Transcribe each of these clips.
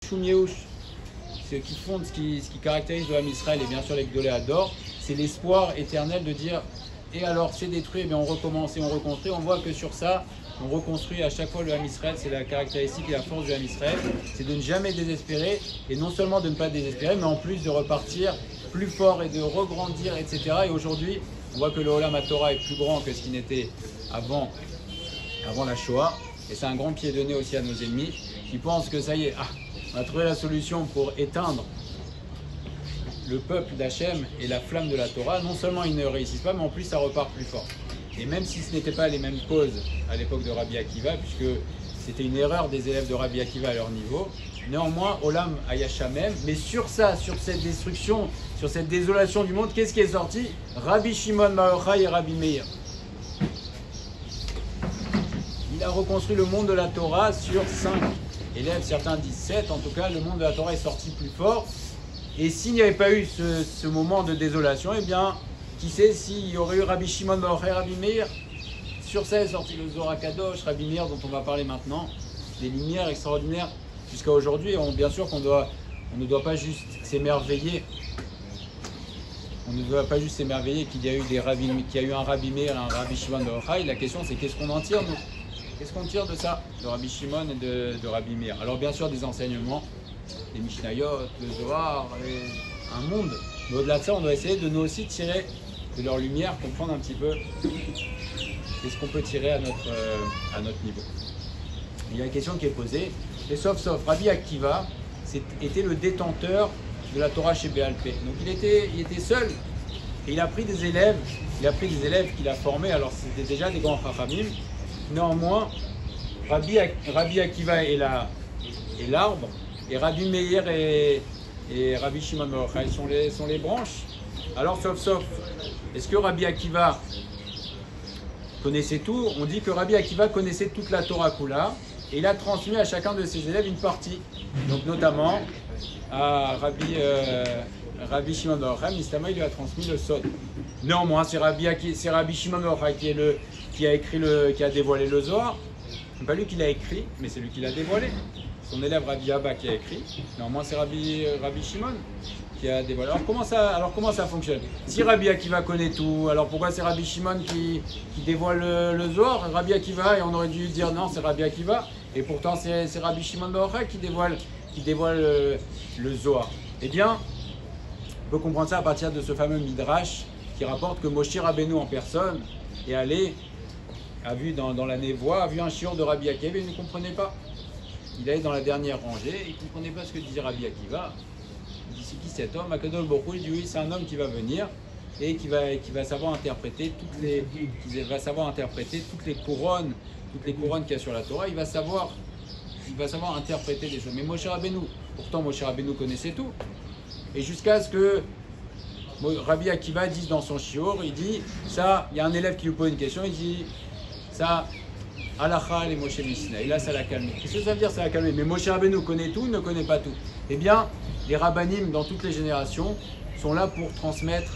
Ce qui fonde, ce qui caractérise le Ham Israël et bien sûr les Gdolé Hador, c'est l'espoir éternel de dire et alors c'est détruit, et bien on recommence et on reconstruit. On voit que sur ça, on reconstruit à chaque fois le Ham Israël. C'est la caractéristique et la force du Ham Israël, c'est de ne jamais désespérer et non seulement de ne pas désespérer, mais en plus de repartir plus fort et de regrandir, etc. Et aujourd'hui, on voit que le Olam HaTorah est plus grand que ce qui n'était avant la Shoah. Et c'est un grand pied de nez aussi à nos ennemis qui pensent que ça y est, on a trouvé la solution pour éteindre le peuple d'Hachem et la flamme de la Torah. Non seulement ils ne réussissent pas, mais en plus ça repart plus fort. Et même si ce n'était pas les mêmes causes à l'époque de Rabbi Akiva, puisque c'était une erreur des élèves de Rabbi Akiva à leur niveau, néanmoins, Olam Hayasha même, mais sur ça, sur cette destruction, sur cette désolation du monde, qu'est-ce qui est sorti? Rabbi Shimon Bar Yochai et Rabbi Meir. Il a reconstruit le monde de la Torah sur 5 élèves, certains disent 7, en tout cas le monde de la Torah est sorti plus fort. Et s'il n'y avait pas eu ce moment de désolation, eh bien, qui sait s'il y aurait eu Rabbi Shimon Bar Yochai et Rabbi Meir. Sur ça est sorti le Zohar Kadosh, Rabbi Meir dont on va parler maintenant, des lumières extraordinaires jusqu'à aujourd'hui. Bien sûr qu'on ne doit pas juste s'émerveiller. On ne doit pas juste s'émerveiller qu'il y a eu qu'il y a eu un Rabbi Meir et un Rabbi Shimon Bar Yochai. La question c'est qu'est-ce qu'on en tire nous? Qu'est-ce qu'on tire de ça, de Rabbi Shimon et de Rabbi Meir? Alors bien sûr des enseignements, des Mishnayot, le Zohar, un monde. Mais au-delà de ça, on doit essayer de nous aussi tirer de leur lumière, comprendre un petit peu qu'est-ce qu'on peut tirer à notre niveau. Il y a une question qui est posée, et sauf, Rabbi Akiva était le détenteur de la Torah chez Béalpé. Donc il était seul, et il a pris des élèves qu'il a formés, alors c'était déjà des grands Chachamim. Néanmoins, Rabbi Akiva est l'arbre, et Rabbi Meir et Rabbi Shimon Bar Yochai sont les branches. Alors sauf, est-ce que Rabbi Akiva connaissait tout? On dit que Rabbi Akiva connaissait toute la Torah Kula, et il a transmis à chacun de ses élèves une partie. Donc notamment à Rabbi Shimon Bar Yochai, Mistama, il lui a transmis le Sod. Néanmoins, c'est Rabbi Shimon Bar Yochai qui a dévoilé le Zohar. Ce n'est pas lui qui l'a écrit, mais c'est lui qui l'a dévoilé. Son élève Rabbi Abba qui a écrit. Néanmoins, c'est Rabbi Shimon qui a dévoilé. Alors comment ça fonctionne? Si Rabbi Akiva connaît tout, alors pourquoi c'est Rabbi Shimon qui dévoile le Zohar? Rabbi Akiva, et on aurait dû dire non, c'est Rabbi Akiva. Et pourtant, c'est Rabbi Shimon Bar Yochai qui dévoile le Zohar. Eh bien, on peut comprendre ça à partir de ce fameux Midrash qui rapporte que Moshe Rabbeinu en personne est allé, a vu dans la névoie, a vu un shiur de Rabbi Akiva et il ne comprenait pas. Il allait dans la dernière rangée et il ne comprenait pas ce que disait Rabbi Akiva. Il dit c'est qui cet homme? Akadosh Baruch Hu, il dit oui, c'est un homme qui va venir et qui va savoir interpréter toutes les couronnes qu'il y a sur la Torah. Il va savoir interpréter des choses. Mais Moshe Rabbeinu, pourtant Moshe Rabbeinu connaissait tout. Et jusqu'à ce que Rabbi Akiva dise dans son shiur, il dit ça, il y a un élève qui lui pose une question, il dit ça, Halacha et Moshe Misna. Et là, ça l'a calmé. Qu'est-ce que ça veut dire, ça l'a calmé? Mais Moshe Rabbeinu connaît tout, ne connaît pas tout. Eh bien, les rabbanim dans toutes les générations sont là pour transmettre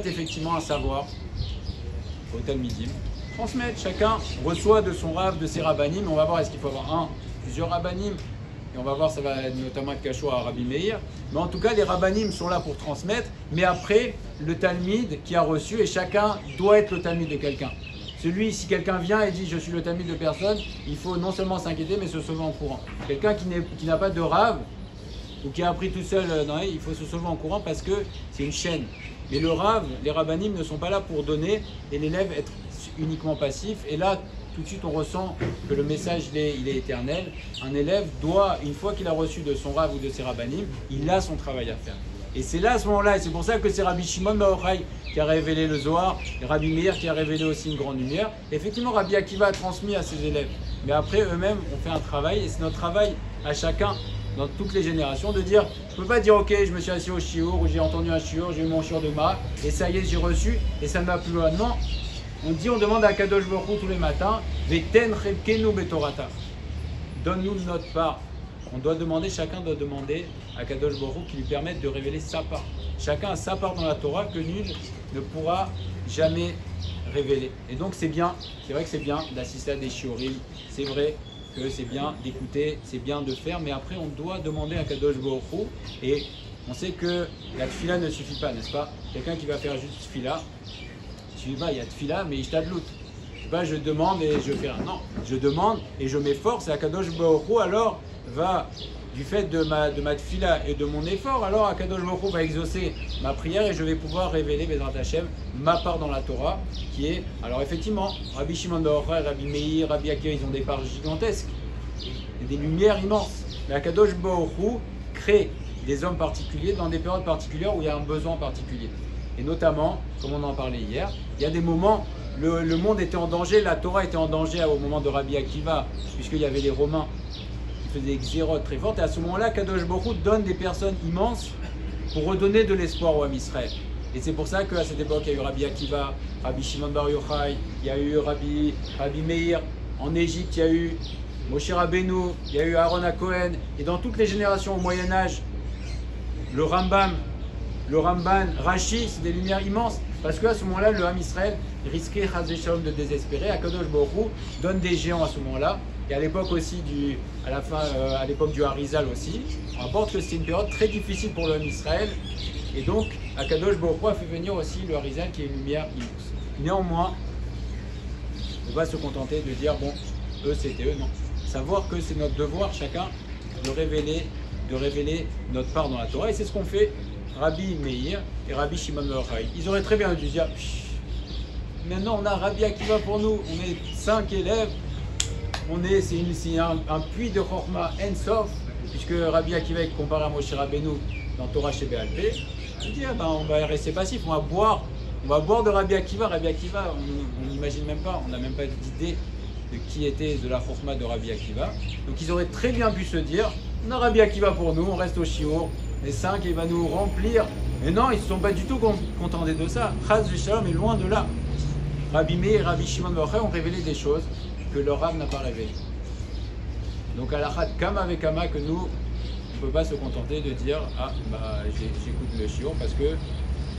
effectivement un savoir au Talmidim. Transmettre, chacun reçoit de son rave, de ses rabbanim. On va voir, est-ce qu'il faut avoir plusieurs rabbanim? Et on va voir, ça va notamment être Kachoua à Rabbi Meir. Mais en tout cas, les rabbanim sont là pour transmettre. Mais après, le Talmid qui a reçu, et chacun doit être le Talmid de quelqu'un. Si quelqu'un vient et dit je suis le Talmid de personne, il faut non seulement s'inquiéter, mais se sauver en courant. Quelqu'un qui n'a pas de rave, ou qui a appris tout seul, il faut se sauver en courant parce que c'est une chaîne. Mais le rave, les rabbanim ne sont pas là pour donner et l'élève être uniquement passif. Et là, tout de suite, on ressent que le message, il est éternel. Un élève doit, une fois qu'il a reçu de son rave ou de ses rabbanim, il a son travail à faire. Et c'est là, à ce moment-là, et c'est pour ça que c'est Rabbi Shimon Bar Yochai qui a révélé le Zohar, et Rabbi Meir qui a révélé aussi une grande lumière. Et effectivement, Rabbi Akiva a transmis à ses élèves. Mais après, eux-mêmes ont fait un travail, et c'est notre travail à chacun, dans toutes les générations, de dire, je ne peux pas dire, ok, je me suis assis au shiur, ou j'ai entendu un shiur, j'ai eu mon shiur de ma, et ça y est, j'ai reçu, et ça ne va plus loin. Non, on demande à Kadosh Baruch Hu tous les matins, Veten chepkenu betorata. Donne-nous notre part. Chacun doit demander à Kadosh Baruch Hu qui lui permette de révéler sa part. Chacun a sa part dans la Torah que nul ne pourra jamais révéler. Et donc c'est vrai que c'est bien d'assister à des shiurim, c'est vrai, que c'est bien d'écouter, c'est bien de faire, mais après on doit demander à Kadosh Baruch Hu, et on sait que la tfila ne suffit pas, n'est-ce pas? Quelqu'un qui va faire juste tfila, il y a tfila, mais ishtadlut. Je demande et je fais rien. Non, je demande et je m'efforce, et Akadosh Baruch Hu alors va, du fait de ma tfila et de mon effort, alors Akadosh Baruch Hu va exaucer ma prière et je vais pouvoir révéler Bezrat Hashem ma part dans la Torah, qui est, alors effectivement, Rabbi Shimon bar Yochai, Rabbi Meir, Rabbi Akiva, ils ont des parts gigantesques, et des lumières immenses. Mais Akadosh Baruch Hu crée des hommes particuliers dans des périodes particulières où il y a un besoin particulier. Et notamment, comme on en parlait hier, il y a des moments, le monde était en danger, la Torah était en danger au moment de Rabbi Akiva, puisqu'il y avait les Romains qui faisaient des xérotes très fortes. Et à ce moment-là, Kadosh Baruch Hu donne des personnes immenses pour redonner de l'espoir au Ham Israël. Et c'est pour ça qu'à cette époque, il y a eu Rabbi Akiva, Rabbi Shimon bar Yochai, il y a eu Rabbi Meir. En Égypte, il y a eu Moshe Rabbeinu, il y a eu Aaron à Cohen. Et dans toutes les générations au Moyen-Âge, le Ramban, Rashi, c'est des lumières immenses. Parce qu'à ce moment-là, le Ham Israël risquait de désespérer. Akadosh Baruch Hu donne des géants à ce moment-là. Et à l'époque aussi, à l'époque du Harizal aussi, on rapporte que c'était une période très difficile pour le Ham Israël. Et donc, Akadosh Baruch Hu a fait venir aussi le Harizal qui est une lumière immense. Néanmoins, on va se contenter de dire, bon, eux c'était eux, non. Savoir que c'est notre devoir, chacun, de révéler notre part dans la Torah. Et c'est ce qu'on fait Rabbi Meir et Rabbi Shimon bar Yochai. Ils auraient très bien dû dire, maintenant on a Rabbi Akiva pour nous, on est 5 élèves, c'est un puits de Chorma en Sof, puisque Rabbi Akiva est comparé à Moshe Rabbeinu dans Torah chez Béalpé. Il dit, on va rester passif, on va boire de Rabbi Akiva. Rabbi Akiva, on n'imagine même pas, on n'a même pas d'idée de qui était de la Chorma de Rabbi Akiva. Donc ils auraient très bien pu se dire, on a Rabbi Akiva pour nous, on reste au Shiur, les 5, il va nous remplir. Mais non, ils ne se sont pas du tout contentés de ça. Chaz v'shalom est loin de là. Rabbi Meir et Rabbi Shimon bar Yochai ont révélé des choses que leur Rav n'a pas révélées. Donc à la Chad Kama avec Kama, que nous, on ne peut pas se contenter de dire, j'écoute le shiur, parce que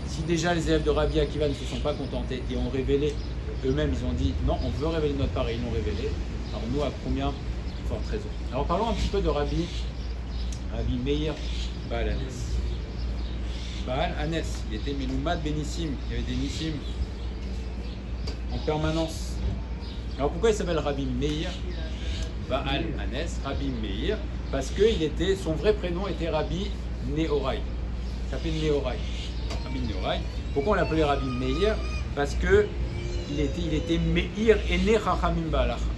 si déjà les élèves de Rabbi Akiva ne se sont pas contentés et ont révélé eux-mêmes, ils ont dit non, on veut révéler notre part et ils l'ont révélé. Alors nous, à combien forte raison. Alors parlons un petit peu de Rabbi Meir Baal Hanes. Baal Hanes, il était Meloumad Benissim, il y avait des Nissim en permanence. Alors pourquoi il s'appelle Rabbi Meir Baal Hanes, Rabbi Meir? Parce que son vrai prénom était Rabbi Nehorai. Il s'appelait Nehorai. Rabbi Nehorai. Pourquoi on l'appelait Rabbi Meir? Parce que il était Meir Ene Chachamim Ba'alacha.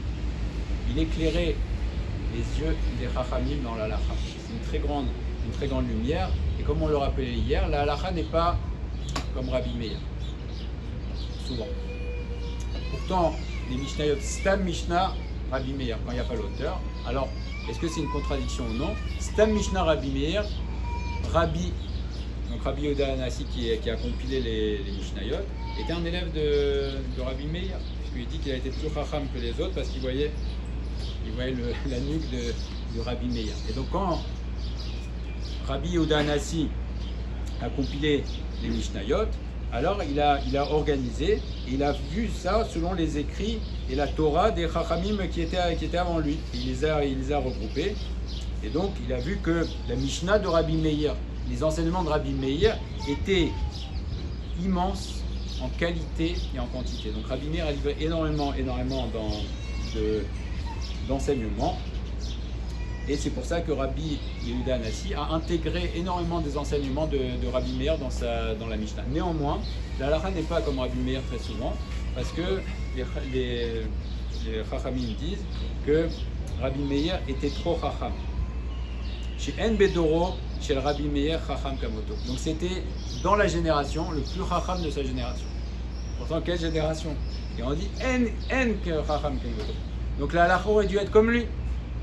Il éclairait les yeux des Chachamim dans l'Alacha. C'est une très grande lumière. Et comme on le rappelait hier, la Halacha n'est pas comme Rabbi Meir. Souvent. Pourtant, les Mishnayot, Stam Mishnah, Rabbi Meir, quand il n'y a pas l'auteur. Alors, est-ce que c'est une contradiction ou non? Stam Mishnah, Rabbi Meir, Rabbi Yehuda Hanassi qui a compilé les Mishnayot, était un élève de Rabbi Meir, puisqu'il dit qu'il a été plus chacham que les autres parce qu'il voyait la nuque de Rabbi Meir. Et donc quand Rabbi Yehuda Hanassi a compilé les Mishnayot, alors il a organisé, et il a vu ça selon les écrits et la Torah des Chachamim qui étaient avant lui. Il les a regroupés, et donc il a vu que la Mishnah de Rabbi Meir, les enseignements de Rabbi Meir étaient immenses en qualité et en quantité. Donc Rabbi Meir a livré énormément d'enseignements. Et c'est pour ça que Rabbi Yehuda Hanassi a intégré énormément des enseignements de Rabbi Meir dans la Mishnah. Néanmoins, la halakha n'est pas comme Rabbi Meir très souvent, parce que les Chachamim disent que Rabbi Meir était trop Chacham. Chez En Bedoro, chez le Rabbi Meir, Chacham Kamoto. Donc c'était dans la génération le plus Chacham de sa génération. Pourtant, quelle génération? Et on dit En Chacham Kamoto. Donc la halakha aurait dû être comme lui.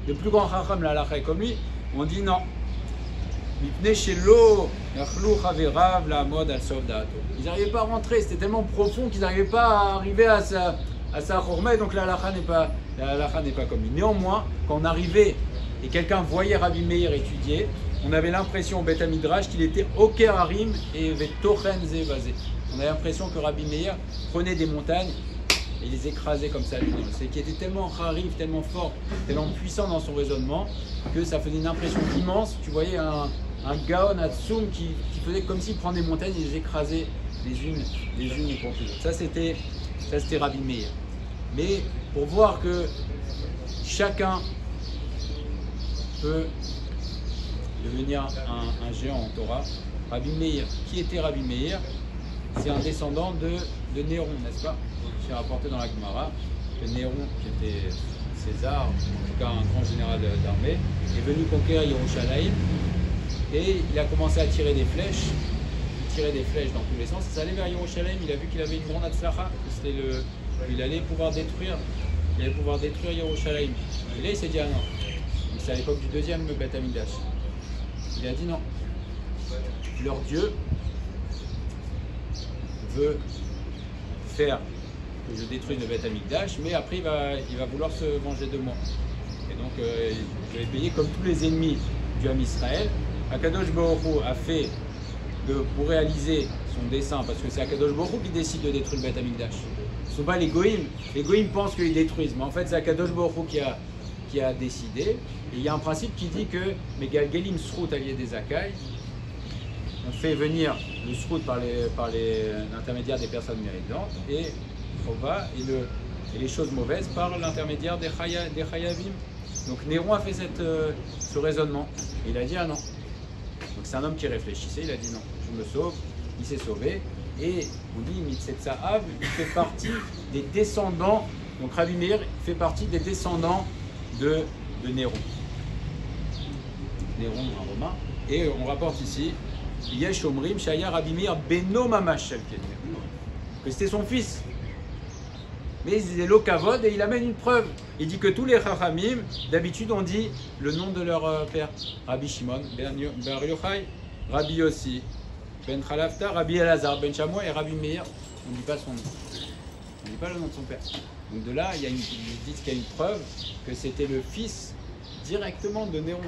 Le plus grand Chacham, la halakha est comme lui. On dit non. Ils n'arrivaient pas à rentrer, c'était tellement profond qu'ils n'arrivaient pas à arriver à sa chorma, donc la halakha n'est pas comme lui. Néanmoins, quand on arrivait et quelqu'un voyait Rabbi Meir étudier, on avait l'impression au Beth Midrash qu'il était Oker Harim et Vetochen Zevazé. On avait l'impression que Rabbi Meir prenait des montagnes et les écraser comme ça. C'est qui était tellement rarif, tellement fort, tellement puissant dans son raisonnement que ça faisait une impression immense. Tu voyais un Gaon Hatsum qui faisait comme s'il prenait des montagnes et les écrasait les unes contre les autres. Ça c'était Rabbi Meir. Mais pour voir que chacun peut devenir un géant en Torah, Rabbi Meir, qui était Rabbi Meir? C'est un descendant de Néron, n'est-ce pas? C'est rapporté dans la Gemara que Néron, qui était César, en tout cas un grand général d'armée, est venu conquérir Yerushalayim et il a commencé à tirer des flèches. Il tirait des flèches dans tous les sens. Ça allait vers Yerushalayim, il a vu qu'il avait une grande Hatzlacha, il allait pouvoir détruire Yerushalayim. Et là il s'est dit ah non. C'est à l'époque du deuxième Beth Amikdash. Il a dit non. Leur Dieu veut faire que je détruise le Beth Amikdash, mais après il va vouloir se venger de moi. Et donc je vais payer comme tous les ennemis du Ham Israël. Akadosh Baruch Hu a fait pour réaliser son dessein, parce que c'est Akadosh Baruch Hu qui décide de détruire le Beth Amikdash. Ce ne sont pas les Goïms. Les Goïms pensent qu'ils détruisent, mais en fait c'est Akadosh Baruch Hu qui a décidé. Et il y a un principe qui dit que Megalgelim Srout allié des Akai, on fait venir le Srout par l'intermédiaire des personnes méritantes et Chova et les choses mauvaises par l'intermédiaire des Chayavim. Donc Néron a fait ce raisonnement. Et il a dit ah non. Donc c'est un homme qui réfléchissait, il a dit non, je me sauve, il s'est sauvé. Et on dit Mitsetsahav, il fait partie des descendants, donc Rabbi Meir fait partie des descendants de Néron. Néron, un romain. Et on rapporte ici Yesh Omrim Shaya Rabbi Meir Beno Mamash Shelken, que c'était son fils. Mais il est l'okavod et il amène une preuve. Il dit que tous les Chachamim, d'habitude, on dit le nom de leur père. Rabbi Shimon, Bar Yochai, Rabbi Yossi, Ben Khalafta, Rabbi Elazar, Ben Shamoua et Rabbi Meir. On ne dit pas son nom. On ne dit pas le nom de son père. Donc de là, ils disent qu'il y a une preuve que c'était le fils directement de Néron.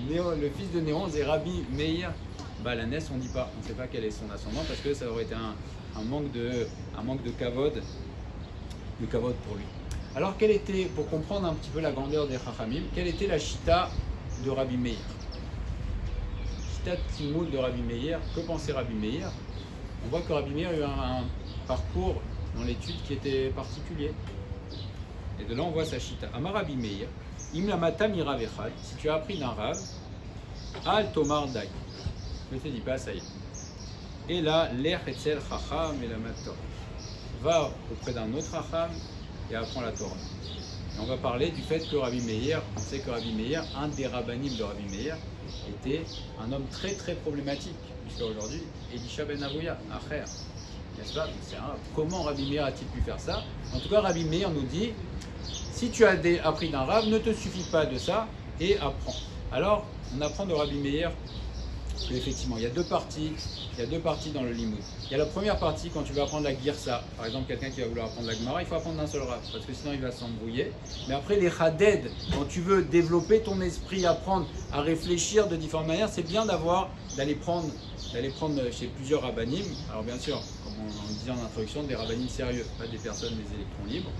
Le fils de Néron, c'est Rabbi Meir Balanès. On ne dit pas. On ne sait pas quel est son ascendant parce que ça aurait été un manque de kavod. Le kavod pour lui. Alors, quelle était, pour comprendre un petit peu la grandeur des Chachamim, quelle était la chita de Rabbi Meir? Chita Timoul de Rabbi Meir, que pensait Rabbi Meir? On voit que Rabbi Meir a eu un parcours dans l'étude qui était particulier. Et de là, on voit sa chita. Amar Rabbi Meir, Im lamata mirav echad, si tu as appris d'un rave, al tomar dai. Ne te dis pas, ça y est. Et là, l'er etzel chacham et la mator. Va auprès d'un autre Racham et apprend la Torah. Et on va parler du fait que Rabbi Meir, on sait que Rabbi Meir, un des rabbanim de Rabbi Meir, était un homme très très problématique, jusqu'à aujourd'hui, Elisha ben Avouya, Acher. N'est-ce pas? Comment Rabbi Meir a-t-il pu faire ça? En tout cas, Rabbi Meir nous dit, si tu as appris d'un rave, ne te suffit pas de ça et apprends. Alors, on apprend de Rabbi Meir qu'effectivement, il y a deux parties dans le limoud. Il y a la première partie, quand tu vas apprendre la girsa, par exemple quelqu'un qui va vouloir apprendre la Gemara, il faut apprendre d'un seul rave, parce que sinon il va s'embrouiller. Mais après les chaded, quand tu veux développer ton esprit, apprendre à réfléchir de différentes manières, c'est bien d'aller prendre chez plusieurs rabbanim. Alors bien sûr, comme on disait en introduction, des rabbanim sérieux, pas des personnes des électrons libres,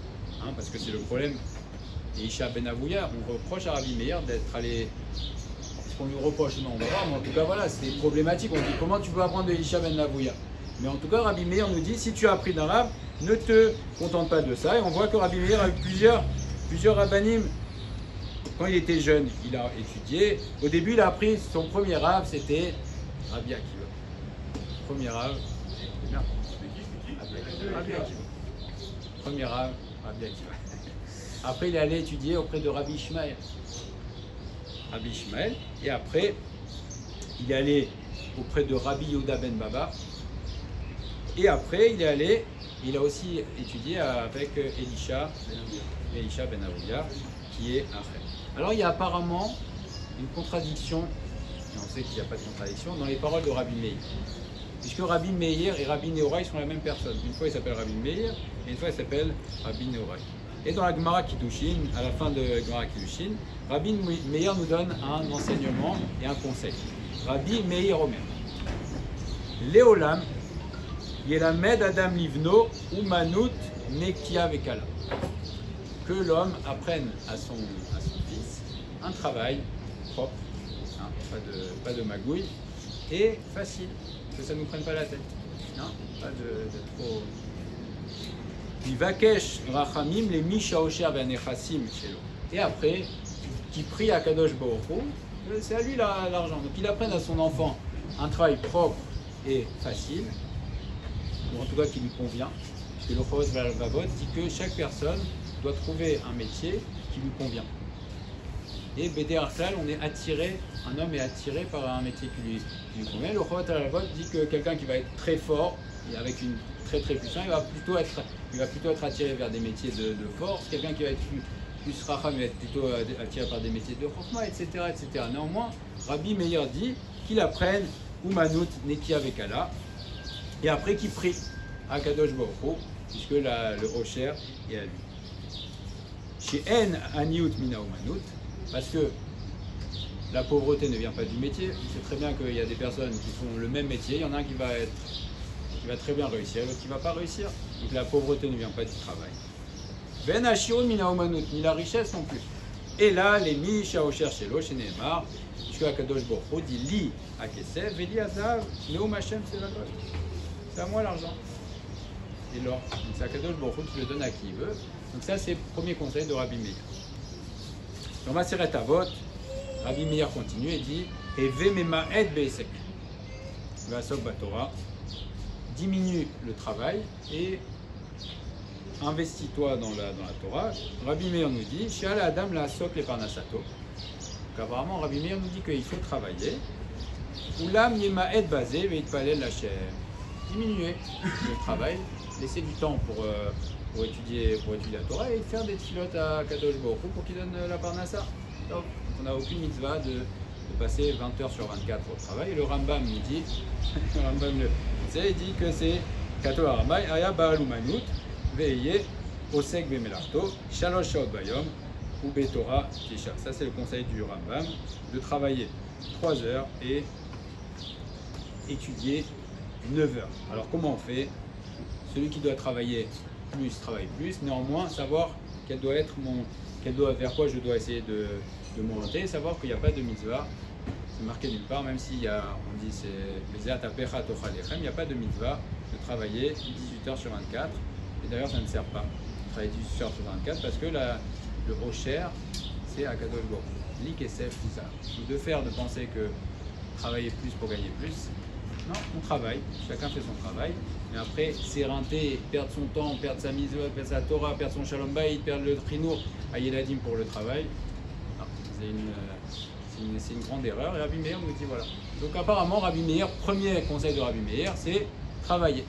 hein, parce que c'est le problème. Et Isha ben Avouya, on reproche à Rabbi Meir d'être allé... On nous reproche, non, on va voir, mais en tout cas voilà, c'est problématique. On dit comment tu peux apprendre de Elisha ben Avouya. Mais en tout cas, Rabbi Meir nous dit si tu as appris d'un rave, ne te contente pas de ça. Et on voit que Rabbi Meir a eu plusieurs rabbanim. Quand il était jeune, il a étudié. Au début, il a appris son premier rave, c'était Rabbi Akiva. Premier rave, Rabbi Akiva. Premier rave, Rabbi Akiva. Après, il est allé étudier auprès de Rabbi Ishmael. Rabbi Ishmael, et après il est allé auprès de Rabbi Yehuda ben Baba, et après il a aussi étudié avec Elisha ben Avouya, qui est un frère. Alors il y a apparemment une contradiction, et on sait qu'il n'y a pas de contradiction, dans les paroles de Rabbi Meir, puisque Rabbi Meir et Rabbi Nehorai sont la même personne. Une fois il s'appelle Rabbi Meir, et une fois il s'appelle Rabbi Nehorai. Et dans la Gemara Kiddushin, à la fin de Gemara Kiddushin, Rabbi Meir nous donne un enseignement et un conseil. Rabbi Meir Omer. Léolam, Yelamed Adam Livno, Umanut, Nekia Vekala. Que l'homme apprenne à son fils un travail propre, hein, pas de magouille, et facile, que ça ne nous prenne pas la tête. Hein, pas de trop. Vivakesh Rachamim les Mishaosher Benechasim Shelo. Et après, qui prie à Kadosh Baruch Hu, c'est à lui l'argent. Donc il apprenne à son enfant un travail propre et facile, ou en tout cas qui lui convient. Parce que le Chovot Vavot dit que chaque personne doit trouver un métier qui lui convient. Et Bédé Arklal, un homme est attiré par un métier qui lui convient. Le Chovot Vavot dit que quelqu'un qui va être très fort et avec une très puissant, il va plutôt être attiré vers des métiers de force. Quelqu'un qui va être plus racham, il va être plutôt attiré par des métiers de chokma, etc., etc. Néanmoins, Rabbi Meir dit qu'il apprenne Umanut Nekia Vekala et après qu'il prie à Kadosh Baruch Hu, puisque le Osher est à lui. Chez En Aniut Mina Umanut, parce que la pauvreté ne vient pas du métier. On sait très bien qu'il y a des personnes qui font le même métier, il y en a un qui va très bien réussir, l'autre qui ne va pas réussir. Donc la pauvreté ne vient pas du travail. Ben Ashirun Mina Umanut, ni la richesse non plus. Et là, les Mi Shaosher Shelo, chez Nehemar, puisque Akadosh Baruch Hu dit Li Akesef, Veli Azav, Neum Hashem Sevakol. C'est à moi l'argent. Et l'or. Donc c'est Akadosh Baruch Hu qui le donne à qui il veut. Donc ça, c'est le premier conseil de Rabbi Meir. Dans Maseret Avot, Rabbi Meir continue et dit Eve Memaed Beisek. Vasok Batora. Diminue le travail et investis-toi dans la Torah. Rabbi Meir nous dit She'al Adam la Asok le Parnasato. Donc apparemment, Rabbi Meir nous dit qu'il faut travailler. Ulam Yemaed Bazé Veitpalel Lachem. Diminuer le travail, laisser du temps pour étudier la Torah et faire des tfilotes à Kadosh Baruch Hu pour qu'il donne la Parnassa. Donc, on n'a aucune mitzvah de passer 20 heures sur 24 au travail. Et le Rambam nous dit, le Rambam il dit que c'est Kato Aramai, Aya Baal Umanut, Veye, Osek Bemelarto, Shalosh Shaot Bayom, ou Betora Tisha. Ça, c'est le conseil du Rambam, de travailler 3 heures et étudier 9 heures. Alors, comment on fait? Celui qui doit travailler plus, travaille plus. Néanmoins, savoir vers quoi je dois essayer de m'orienter, savoir qu'il n'y a pas de mitzvah. C'est marqué nulle part, même s'il y a, on dit, il n'y a pas de mitzvah de travailler 18 heures sur 24. Et d'ailleurs, ça ne sert pas de travailler 18 heures sur 24 parce que le Osher, c'est Akadosh Baruch Hu. L'Ikesef, tout ça. Donc de penser que travailler plus pour gagner plus. Non, on travaille, chacun fait son travail. Mais après, s'éreinter, perdre son temps, perdre sa mitzvah, perdre sa Torah, perdre son Shalom Bayit, perdre le Trinour à Yeladim pour le travail, c'est une grande erreur. Et Rabbi Meir nous dit voilà. Donc apparemment, Rabbi Meir, premier conseil de Rabbi Meir, c'est travailler.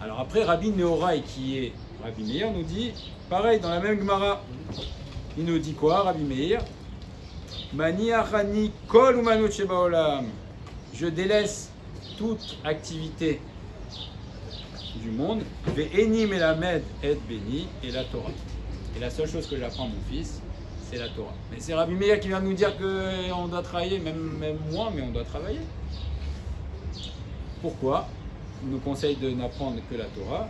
Alors après, Rabbi Nehorai, qui est Rabbi Meir, nous dit pareil, dans la même Gemara. Il nous dit quoi, Rabbi Meir? Mani achani kol umanut shebaolam. Je délaisse toute activité du monde, ve'eni melamed et béni, et la Torah. Et la seule chose que j'apprends à mon fils, c'est la Torah. Mais c'est Rabbi Meir qui vient de nous dire qu'on doit travailler, même moi, mais on doit travailler. Pourquoi? Il nous conseille de n'apprendre que la Torah.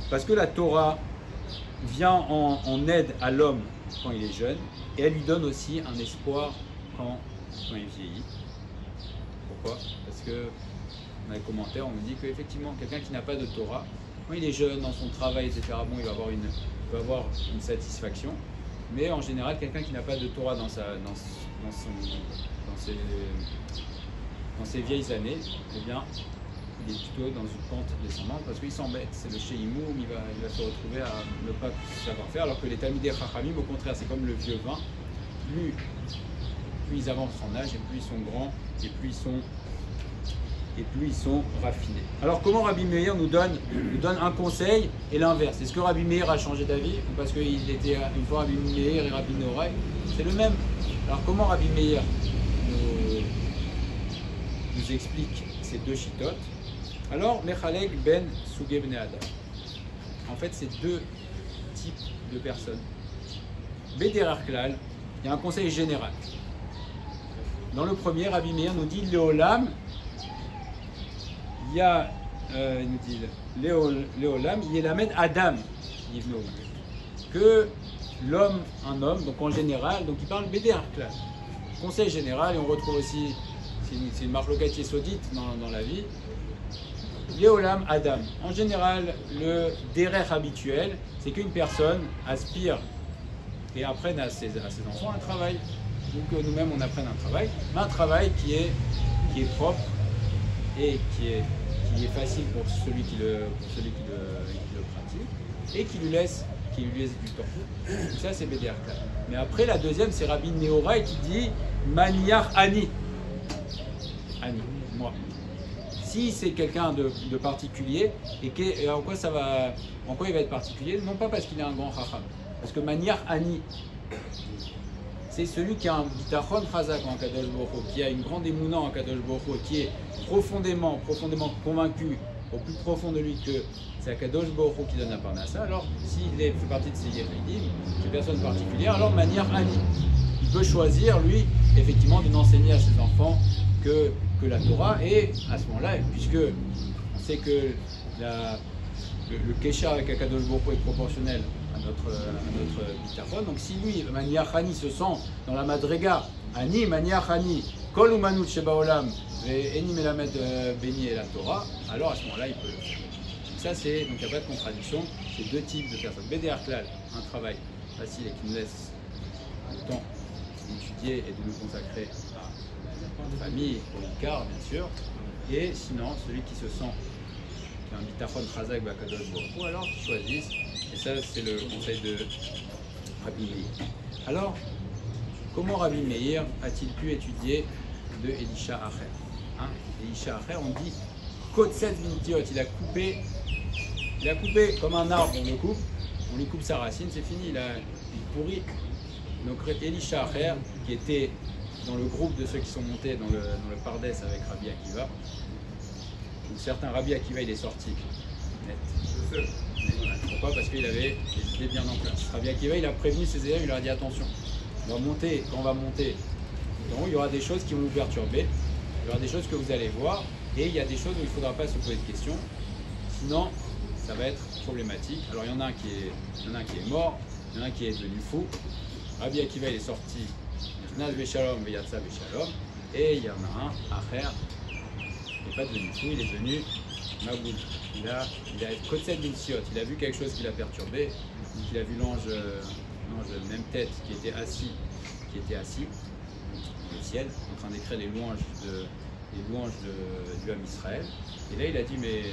Parce que la Torah vient en aide à l'homme quand il est jeune, et elle lui donne aussi un espoir quand il vieillit. Pourquoi? Parce que dans les commentaires, on nous dit qu'effectivement, quelqu'un qui n'a pas de Torah, quand il est jeune, dans son travail, etc., bon, il va avoir une satisfaction. Mais en général, quelqu'un qui n'a pas de Torah dans ses vieilles années, eh bien, il est plutôt dans une pente descendante parce qu'il s'embête. C'est le Sheimoum, il va se retrouver à ne pas savoir faire, alors que les Talmidei Chachamim, au contraire, c'est comme le vieux vin. Plus ils avancent en âge, et plus ils sont grands, et plus ils sont raffinés. Alors comment Rabbi Meir nous donne un conseil et l'inverse? Est-ce que Rabbi Meir a changé d'avis ou parce qu'il était une fois Rabbi Meir et Rabbi Nehorai? C'est le même. Alors comment Rabbi Meir nous explique ces deux chitotes? Alors, Mechalek ben Sugeh bnei Adam. En fait, c'est deux types de personnes. Bederach Klal, il y a un conseil général. Dans le premier, Rabbi Meir nous dit Leolam, il y a il nous dit Léolam, Yelamed Adam, Yivno, que l'homme, un homme, donc en général, donc il parle Bédéar, conseil général, et on retrouve aussi, c'est une marloquette saudite dans la vie, Léolam Adam. En général, le derer habituel, c'est qu'une personne aspire et apprenne à ses enfants un travail. Donc nous-mêmes, on apprenne un travail qui est propre et qui est facile pour celui qui le pratique et qui lui laisse du temps. Donc ça, c'est Bédéar. Mais après, la deuxième, c'est Rabbi Nehorai qui dit Maniar Ani. Ani, moi. Si c'est quelqu'un de particulier, et en quoi il va être particulier? Non pas parce qu'il est un grand chacham, parce que Maniar Ani, c'est celui qui a un bitachon chazak en Kadosh Baruch Hu, qui a une grande émouna en Kadosh Baruch Hu, qui est profondément convaincu au plus profond de lui que c'est à Kadosh Baruch Hu qui donne la parnassa. Alors, s'il fait partie de ces yéridim, ces personnes particulières, alors Maniar Ani, il peut choisir, lui, effectivement, de n'enseigner à ses enfants que la Torah, et à ce moment-là, puisque on sait que le kesha avec Akadosh Baruch Hu est proportionnel à notre bitachon, donc si lui, Maniach Hani, se sent dans la madrega, Ani, Maniach Hani, Kol Umanut Shebaolam, Eni Melamed Beni et la Torah, alors à ce moment-là, il peut le faire. Donc ça, donc il n'y a pas de contradiction, c'est deux types de personnes. Bédéar Klal, un travail facile et qui nous laisse le temps d'étudier et de nous consacrer à la famille, au Icar, bien sûr, et sinon, celui qui se sent qui a un bitachon chazak b'akadosh baruch hu, alors qu'ils choisissent, et ça c'est le conseil de Rabbi Meir. Alors, comment Rabbi Meir a-t-il pu étudier de Elisha Acher? Elisha Acher, on dit Kotset Vintiot, il a coupé comme un arbre, on lui coupe sa racine, c'est fini, il pourrit. Donc Elisha Acher, qui était dans le groupe de ceux qui sont montés dans le Pardes avec Rabbi Akiva. Donc certains Rabbi Akiva, il est sorti net. Pourquoi? Parce qu'il avait les idées bien en place. Rabbi Akiva, il a prévenu ses élèves, il leur a dit attention, quand on va monter, il y aura des choses qui vont vous perturber, il y aura des choses que vous allez voir, et il y a des choses où il ne faudra pas se poser de questions, sinon ça va être problématique. Alors il y en a un qui est mort, il y en a un qui est devenu fou. Rabbi Akiva, il est sorti Naz Beshalom, Veyatsa Beshalom, et il y en a un, Acher, il n'est pas devenu fou, il est devenu Maboul. Il a Kotset Binsiot, il a vu quelque chose qui l'a perturbé, donc il a vu l'ange même tête qui était assis au ciel, en train d'écrire les louanges du Ham Israël. Et là il a dit mais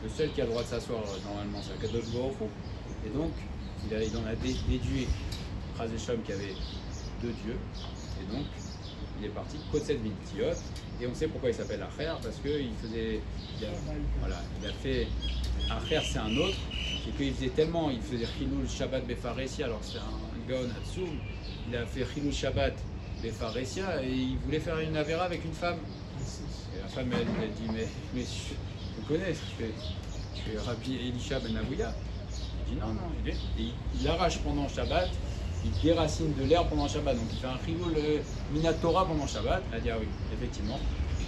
le seul qui a le droit de s'asseoir normalement c'est Kadosh Baruch Hu. Et donc il en a déduit Chazé qui avait deux dieux, et donc il est parti Kotset Bintiot, et on sait pourquoi il s'appelle Acher, parce qu'il a fait Acher, c'est un autre, et qu'il faisait tellement, il faisait Chilul Shabbat Befaresia, alors c'est un Gaon Hatsoum, il a fait Chilul Shabbat Befaresia, et il voulait faire une Avera avec une femme, et la femme elle a dit mais je connais, je suis Rabbi Elisha Ben Avouya. Il dit non, il arrache pendant Shabbat, il déracine de l'herbe pendant Shabbat, donc il fait un chilul minatora pendant Shabbat. Elle a dit ah oui, effectivement,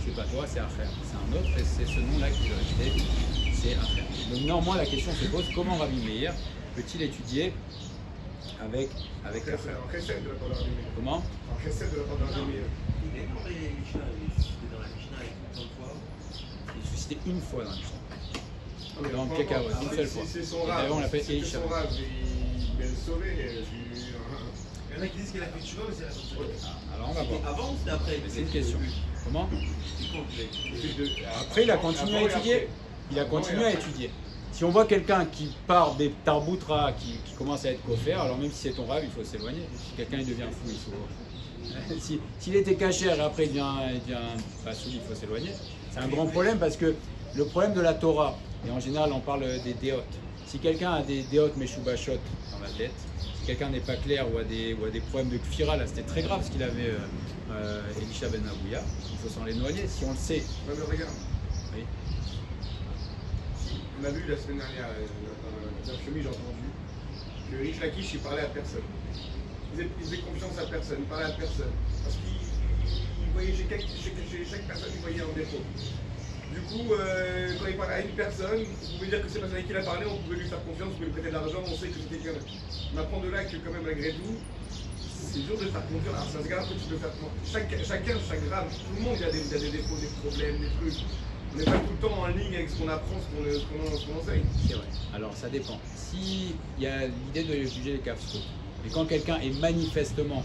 c'est pas toi, c'est Acher, c'est un autre, et c'est ce nom-là qui doit rester, c'est Acher. Donc néanmoins la question se pose, comment Rabbi Meir peut-il étudier avec Acher? Comment? En chesed de la part de Rabbi Meir. Il est mort Elisha, il est suscité dans la Mishnah, il est fois. Il est suscité une fois dans la Mishnah. Dans le Kekaot, une seule fois. C'est son Et rave. d'ailleurs on l'appelle C'est Elisha. son rave, il va le sauver. Il y en a qui disent qu'il a fait Tchouva, mais c'est la sortie. Alors on va voir. Avant ou c'était après? C'est une question. Comment? C'est complet. Après il a continué à étudier. Il a continué à étudier. Si on voit quelqu'un qui part des tarboutra, qui commence à être coffert, alors même si c'est ton rave, il faut s'éloigner. Si quelqu'un il devient fou, il faut. S'il était caché et après il devient pas souli, il faut s'éloigner. C'est un grand problème parce que le problème de la Torah, et en général on parle des déotes. Si quelqu'un a des déotes meshubashot dans la tête, si quelqu'un n'est pas clair ou a des problèmes de kfira, là c'était très grave ce qu'il avait Elisha Ben Avouya, il faut s'en éloigner si on le sait. Ouais, mais regarde. Oui. On a vu la semaine dernière, dans la chemise, j'ai entendu que Rish Lakish, il parlait à personne. Il faisait confiance à personne, il parlait à personne. Parce qu'il voyait chez chaque personne, il voyait un défaut. Du coup, quand il parle à une personne, vous pouvez dire que c'est parce avec qui il a parlé, on pouvait lui faire confiance, on pouvait lui prêter de l'argent, on sait que c'est quelqu'un. On apprend de là que quand même malgré tout, c'est dur de faire confiance. Alors ça se garde que tu peux faire. Chacun, chaque grave, tout le monde il a des défauts, des problèmes, des trucs. On n'est pas tout le temps en ligne avec ce qu'on apprend, ce qu'on enseigne. C'est vrai. Alors ça dépend. Si il y a l'idée de juger les kafsot, mais quand quelqu'un est manifestement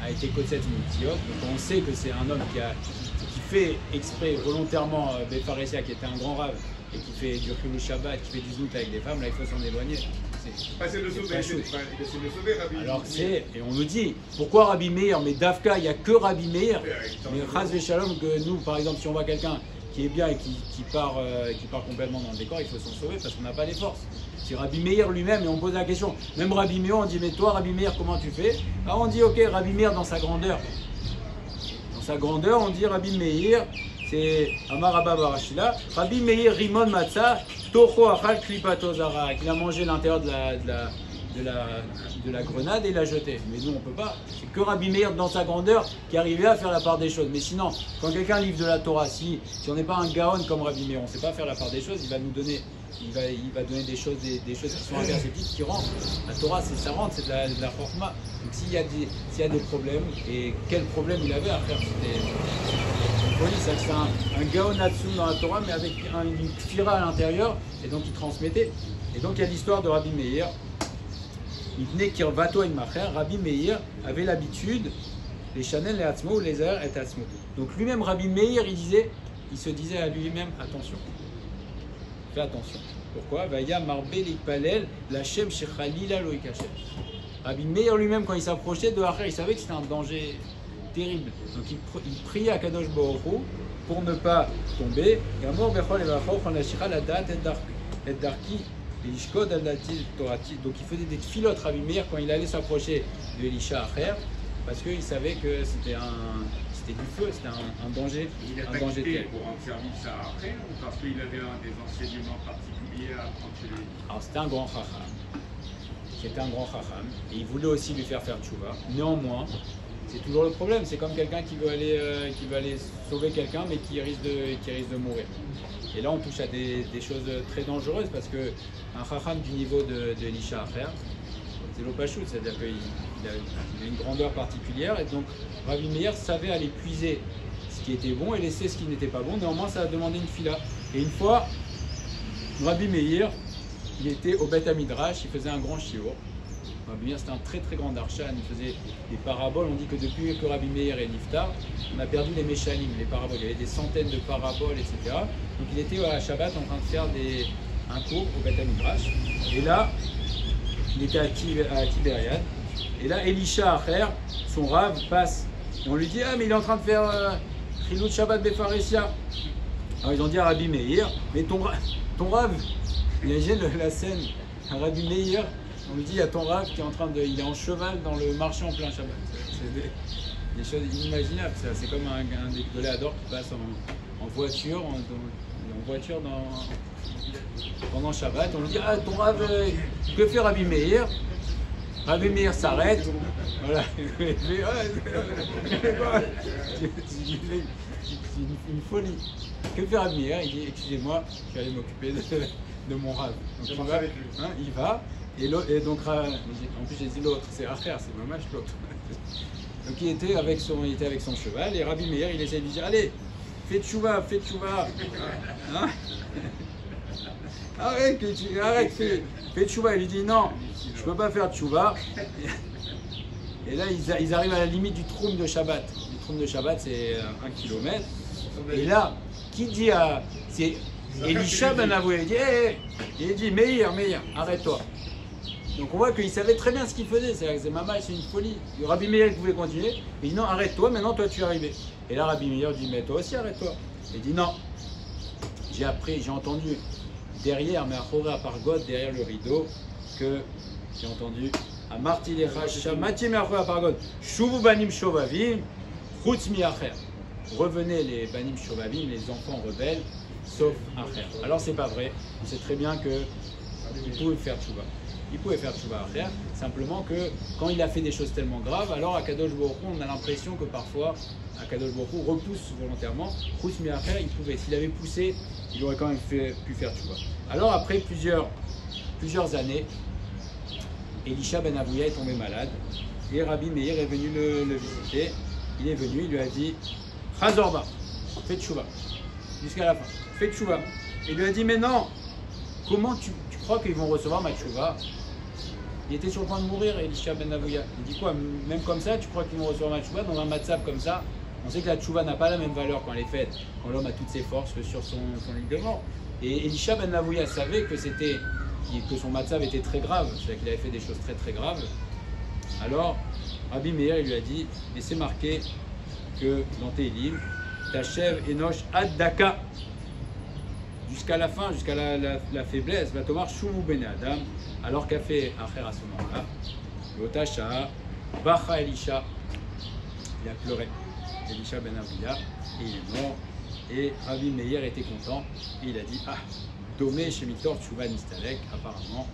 a été Kotset Mutiot, donc on sait que c'est un homme qui fait exprès volontairement Befaresia, qui était un grand rave, et qui fait du Khilou Shabbat, qui fait du zout avec des femmes, là il faut s'en éloigner. C'est de sauver, Rabbi. Alors c'est, et on nous dit, pourquoi Rabbi Meir? Mais Dafka, il n'y a que Rabbi Meir. Mais Chaz Veshalom, que nous, par exemple, si on voit quelqu'un qui est bien et qui part complètement dans le décor, il faut s'en sauver parce qu'on n'a pas les forces. C'est Rabbi Meir lui-même, et on pose la question. Même Rabbi Meir, on dit, mais toi, Rabbi Meir, comment tu fais? Alors on dit, ok, Rabbi Meir dans sa grandeur. Dans sa grandeur, on dit Rabbi Meir, c'est Amar Abba Barashila. Rabbi Meir Rimon Matzah, Toho Achal Klipato Zara, qu'il a mangé l'intérieur de la grenade et l'a jeté. Mais nous, on ne peut pas. C'est que Rabbi Meir, dans sa grandeur, qui arrivait à faire la part des choses. Mais sinon, quand quelqu'un livre de la Torah, si on n'est pas un gaon comme Rabbi Meir, on ne sait pas faire la part des choses, il va nous donner, il va donner des choses qui sont imperceptibles, qui rentrent. La Torah, ça rentre, c'est de la chorma. Donc s'il y a des problèmes, et quel problème il avait à faire, c'est un gaonatsu dans la Torah, mais avec une kfira à l'intérieur, et donc il transmettait. Et donc il y a l'histoire de Rabbi Meir. Il venait Kirvato et Macher. Rabbi Meir avait l'habitude, les Chanel, les Atzmo ou les Zer et Atzmo. Donc lui-même, Rabbi Meir, il se disait à lui-même, attention, fais attention. Pourquoi? Vaya marbe l'ipalel, la shem shechalila lo ikachem. Rabbi Meir lui-même, quand il s'approchait de Acher, il savait que c'était un danger terrible. Donc il priait à Kadosh Baruch Hu pour ne pas tomber. Gamor bechol evachor chanashira la date et darki et ishkod al-dati torati. Donc il faisait des tfilotes Rabbi Meir quand il allait s'approcher de Elisha Acher, parce qu'il savait que c'était du feu, c'était un danger. Il a quitté pour rendre service à Acher ou parce qu'il avait des enseignements particuliers à apprendre chez lui? Alors c'était un grand chacham. C'était un grand chacham. Et il voulait aussi lui faire tchouva. Néanmoins, c'est toujours le problème. C'est comme quelqu'un qui veut aller sauver quelqu'un, mais qui risque de mourir. Et là, on touche à des choses très dangereuses parce que un chacham du niveau de Elisha Acher, c'est l'opachut, c'est-à-dire qu'il a une grandeur particulière. Et donc, Rabbi Meir savait aller puiser ce qui était bon et laisser ce qui n'était pas bon. Néanmoins, ça a demandé une fila. Et une fois, Rabbi Meir, il était au Beth Midrash, il faisait un grand shiur. Rabbi Meir, c'était un très très grand darshan, il faisait des paraboles. On dit que depuis que Rabbi Meir est niftar, on a perdu les méchanim, les paraboles. Il y avait des centaines de paraboles, etc. Donc il était à Shabbat en train de faire un cours au Beth Midrash. Et là, il était à Tibériade. Et là, Elisha Acher, son rave, passe. Et on lui dit, ah mais il est en train de faire Chilut Shabbat Befaresia. Alors ils ont dit à Rabbi Meir, mais ton rave, imaginez la scène, à Rabbi Meir, on lui dit, il y a ton rave qui est en train de, il est en cheval dans le marché en plein Shabbat. C'est des choses inimaginables, ça. C'est comme un décoléador qui passe en voiture, pendant Shabbat. On lui dit, ah ton rave, que fait Rabbi Meir? Rabbi Meir s'arrête, voilà, c'est une folie. Que fait Rabbi Meir? Il dit, excusez-moi, je vais aller m'occuper de mon rave. Donc il va, et donc en plus j'ai dit l'autre, c'est Acher, c'est Mamash l'autre. Donc il était avec son cheval, et Rabbi Meir, il essaie de lui dire, allez, fais tchouva. Hein? Arrête, fais tchouva. Il lui dit, non, je ne peux pas faire tchouva. Et là, ils arrivent à la limite du troum de Shabbat. Le troum de Shabbat, c'est 1 kilomètre. Et là, qui dit à... C'est Elisha ben Avoué, il dit, Meir, arrête-toi. Donc on voit qu'il savait très bien ce qu'il faisait, c'est Mama, c'est une folie. Rabbi Meir pouvait continuer, il dit non, arrête-toi, maintenant toi tu es arrivé. Et là Rabbi Meir dit, mais toi aussi arrête-toi. Il dit non, j'ai entendu derrière, mais à Pargot, derrière le rideau, que j'ai entendu Amarti lecha shamati me'achorei Pargot, shuvu banim shovavim, chutz mi Acher. Revenez les banim shovavim, les enfants rebelles, sauf Acher. Alors c'est pas vrai, on sait très bien que vous pouvez faire tchouva. il pouvait faire tchouva après. Simplement que quand il a fait des choses tellement graves, alors à Kadosh Baruch Hu, on a l'impression que parfois Akadosh Baruch Hu repousse volontairement. Chutz mi'acher, il pouvait. S'il avait poussé, il aurait quand même pu faire tchouva. Alors après plusieurs années, Elisha ben Avouya est tombé malade et Rabbi Meir est venu le visiter. Il est venu, il lui a dit Chazorba, fais tchouva jusqu'à la fin, fais tchouva. Il lui a dit mais non, comment tu crois qu'ils vont recevoir ma tchouva? Il était sur le point de mourir, Elisha ben Avouya. Il dit quoi? Même comme ça, tu crois qu'ils vont recevoir ma tchouva dans un matzab comme ça? On sait que la tchouva n'a pas la même valeur quand elle est faite, quand l'homme a toutes ses forces que sur son lit de mort. Et Elisha ben Avouya savait que son matzab était très grave, c'est-à-dire qu'il avait fait des choses très très graves. Alors, Rabbi Meir il lui a dit, et c'est marqué que dans Télim, Tachev Enoch ad Daka, jusqu'à la fin, jusqu'à la faiblesse, va tomar Shumu ben Adam, alors qu'a fait Acher à ce moment-là, Lotasha, Bacha Elisha, il a pleuré, Elisha ben Avouya, et il est mort, et Rabbi Meir était content, et il a dit, Domé chez Mitor Tchouva Nistalek, apparemment,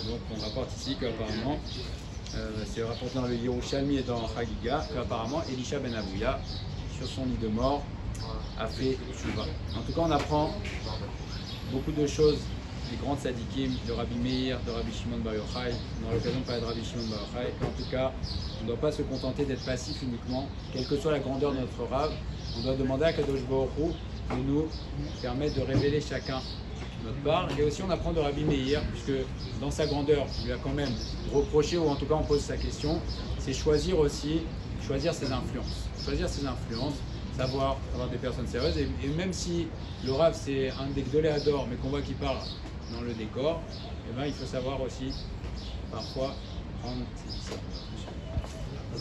donc on rapporte ici qu'apparemment, c'est rapporté dans le Yerushalmi et dans Chagiga, qu'apparemment Elisha ben Avouya, sur son lit de mort, a fait tchouva. En tout cas, on apprend beaucoup de choses des grands tzadikim, de Rabbi Meir, de Rabbi Shimon Bar Yochai. On aura l'occasion de parler de Rabbi Shimon Bar Yochai. En tout cas, on ne doit pas se contenter d'être passif uniquement, quelle que soit la grandeur de notre Rav. On doit demander à Kadosh Baruch Hu de nous permettre de révéler chacun notre part. Et aussi, on apprend de Rabbi Meir, puisque dans sa grandeur, on lui a quand même reproché, ou en tout cas, on pose sa question, c'est choisir ses influences. Choisir ses influences, savoir avoir des personnes sérieuses. Et même si le Rav, c'est un des Gdoléadors, mais qu'on voit qu'il parle dans le décor, eh ben, il faut savoir aussi, parfois, prendre ses distances. On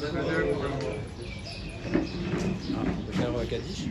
peut faire Kaddish.